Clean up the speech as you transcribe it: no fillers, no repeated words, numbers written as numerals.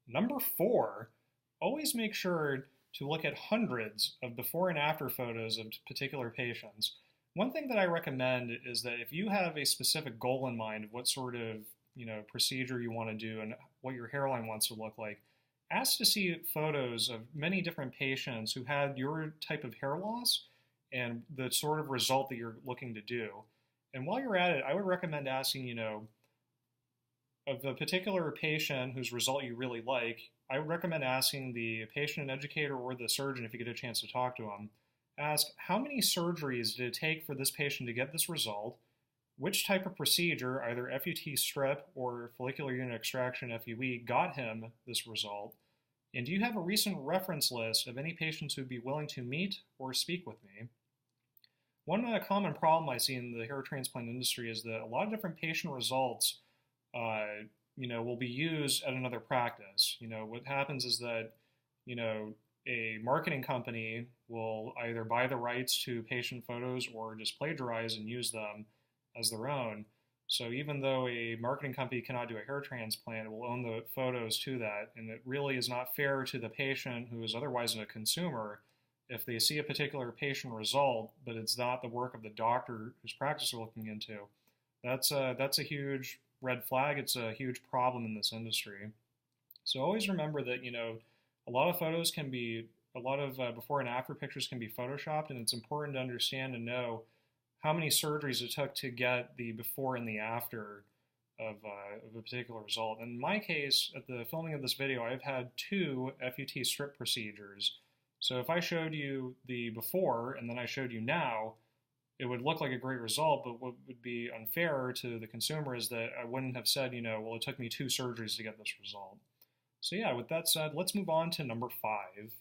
Number four, always make sure to look at hundreds of before and after photos of particular patients. One thing that I recommend is that if you have a specific goal in mind of what sort of procedure you want to do and what your hairline wants to look like, ask to see photos of many different patients who had your type of hair loss and the sort of result that you're looking to do. And while you're at it, I would recommend asking, of a particular patient whose result you really like, I would recommend asking the patient and educator or the surgeon, if you get a chance to talk to them, ask how many surgeries did it take for this patient to get this result, which type of procedure, either FUT strip or follicular unit extraction FUE, got him this result, and do you have a recent reference list of any patients who would be willing to meet or speak with me? One common problem I see in the hair transplant industry is that a lot of different patient results will be used at another practice. What happens is that, a marketing company will either buy the rights to patient photos or just plagiarize and use them as their own. So even though a marketing company cannot do a hair transplant, it will own the photos to that. And it really is not fair to the patient who is otherwise a consumer if they see a particular patient result, but it's not the work of the doctor whose practice they're looking into. That's a huge red flag. It's a huge problem in this industry. So always remember that, a lot of photos can be, a lot of before and after pictures can be photoshopped, and it's important to understand and know how many surgeries it took to get the before and the after of a particular result. In my case, at the filming of this video, I've had 2 FUT strip procedures. So if I showed you the before and then I showed you now, it would look like a great result, but what would be unfair to the consumer is that I wouldn't have said, well, it took me 2 surgeries to get this result. So yeah, with that said, let's move on to number 5.